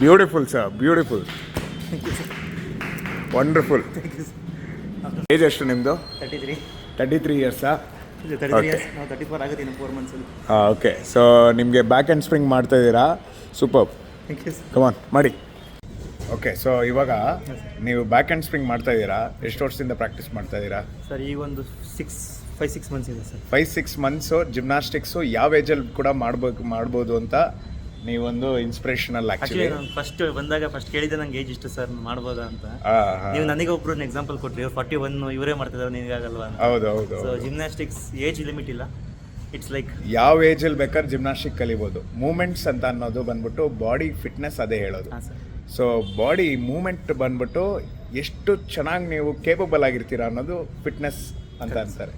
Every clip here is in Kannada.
Beautiful sir, beautiful, thank you sir. Wonderful. Thank you sir. Age ಎಷ್ಟು ನಿಮ್ಮದು? 33. 33 ಇಯರ್ಸಾ? 33 Okay. ಇಯರ್ಸ್. ನಾವು 34 ಆಗುತ್ತೆ ಇನ್ನು 4 ಮಂತ್ಸಲ್ಲಿ. ಓಕೆ. ಸೊ ನಿಮಗೆ ಬ್ಯಾಕ್ ಆ್ಯಂಡ್ ಸ್ಪ್ರಿಂಗ್ ಮಾಡ್ತಾ ಇದ್ದೀರಾ, super. Thank you sir. Come on ಮಾಡಿ. ಓಕೆ, ಸೊ ಇವಾಗ ನೀವು ಬ್ಯಾಕ್ ಆ್ಯಂಡ್ ಸ್ಪ್ರಿಂಗ್ ಮಾಡ್ತಾ ಇದ್ದೀರಾ, ಎಷ್ಟು ವರ್ಷದಿಂದ ಪ್ರಾಕ್ಟೀಸ್ ಮಾಡ್ತಾ ಇದ್ದೀರಾ? ಸರ್ ಈಗ ಒಂದು 5-6 ಮಂತ್ಸ್ ಇದೆ ಸರ್. 5-6 ಮಂತ್ಸು ಜಿಮ್ನಾಸ್ಟಿಕ್ಸು ಯಾವ ಏಜಲ್ಲಿ ಕೂಡ ಮಾಡ್ಬೋದು ಅಂತ ನೀವೊಂದು ಇನ್ಸ್ಪಿರೇಷನಲ್ ಆ್ಯಕ್ಚುಲಿ ಆ್ಯಕ್ಚುಲಿ. ನಾನು ಫಸ್ಟ್ ಕೇಳಿದ್ದೆ ನಂಗೆ ಏಜ್ ಇಷ್ಟು ಸರ್ ಮಾಡ್ಬೋದಾ ಅಂತ. ನೀವು ನನಗೆ ಒಬ್ರು ಎಕ್ಸಾಂಪಲ್ ಕೊಟ್ರಿ, 41 ಇವರೇ ಮಾಡ್ತಿದ್ದಾರೆ, ನಿನಗಾಗಲ್ವಾ ಅಂತ. ಹೌದು ಹೌದು. ಸೊ ಜಿಮ್ನಾಸ್ಟಿಕ್ಸ್ ಏಜ್ ಲಿಮಿಟ್ ಇಲ್ಲ, ಇಟ್ಸ್ ಲೈಕ್ ಯಾವ ಏಜಲ್ಲಿ ಬೇಕಾದ್ರೆ ಜಿಮ್ನಾಸ್ಟಿಕ್ ಕಲಿಬೋದು. ಮೂಮೆಂಟ್ಸ್ ಅಂತ ಅನ್ನೋದು ಬಂದ್ಬಿಟ್ಟು ಬಾಡಿ ಫಿಟ್ನೆಸ್ ಅದೇ ಹೇಳೋದು. ಹಾಂ ಸರ್. ಸೊ ಬಾಡಿ ಮೂಮೆಂಟ್ ಬಂದ್ಬಿಟ್ಟು ಎಷ್ಟು ಚೆನ್ನಾಗಿ ನೀವು ಕೇಪಬಲ್ ಆಗಿರ್ತೀರಾ ಅನ್ನೋದು ಫಿಟ್ನೆಸ್ ಅಂತ ಅಂತಾರೆ.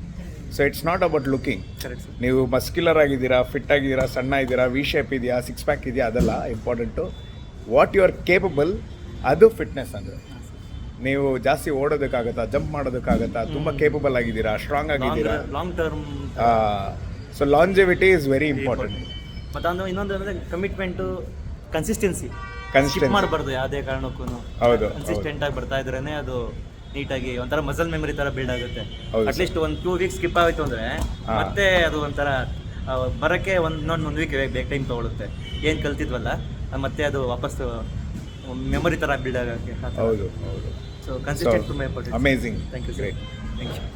So it's not about looking. Correct sir. ನೀವು ಮಸ್ಕ್ಯುಲರ್ ಆಗಿದ್ದೀರಾ, ಫಿಟ್ ಆಗಿದ್ದೀರಾ, ಸಣ್ಣ ಇದ್ದೀರಾ, ವಿ ಶೇಪ್ ಇದೆಯಾ, 6 ಪ್ಯಾಕ್ ಇದೆಯಾ, ಅದೆಲ್ಲ important. What you are capable ಅದು ಫಿಟ್ನೆಸ್ ಅಂದರೆ. ನೀವು ಜಾಸ್ತಿ ಓಡೋದಕ್ಕಾಗತ್ತಾ, ಜಂಪ್ ಮಾಡೋದಕ್ಕಾಗತ್ತಾ, ತುಂಬ ಕೇಪಬಲ್ ಆಗಿದ್ದೀರಾ, ಸ್ಟ್ರಾಂಗ್ ಆಗಿದ್ದೀರಾ. Long term. So longevity is very important. ಮತ್ತು ಇನ್ನೊಂದು ಅಂದರೆ ಕಮಿಟ್ಮೆಂಟು, ಕನ್ಸಿಸ್ಟೆನ್ಸಿ Consistency. ಮಾಡಬಾರ್ದು ಯಾವುದೇ ಕಾರಣಕ್ಕೂ. ಹೌದು ಕನ್ಸಿಸ್ಟೆಂಟ್ ಆಗಿ ಬರ್ತಾ ಇದ್ರೇನೆ ಅದು ನೀಟಾಗಿ ಒಂಥರ ಮಸಲ್ ಮೆಮರಿ ಥರ ಬಿಲ್ಡ್ ಆಗುತ್ತೆ. ಹೌದು ಅಟ್ಲೀಸ್ಟ್ ಒಂದು 2 ವೀಕ್ಸ್ ಸ್ಕಿಪ್ ಆಯಿತು ಅಂದರೆ ಮತ್ತೆ ಅದು ಒಂಥರ ಬರೋಕ್ಕೆ ಒಂದು ವೀಕ್ ಬೇಕು, ಟೈಮ್ ತೊಗೊಳುತ್ತೆ. ಏನು ಕಲ್ತಿದ್ವಲ್ಲ ಮತ್ತೆ ಅದು ವಾಪಸ್ ಮೆಮೊರಿ ಥರ ಬಿಲ್ಡ್ ಆಗೋಕ್ಕೆ. ಹೌದು ಹೌದು. ಸೊ ಕನ್ಸಿಸ್ಟೆಂಟ್ ತುಂಬ important. Amazing. Thank you sir. Great. Thank you.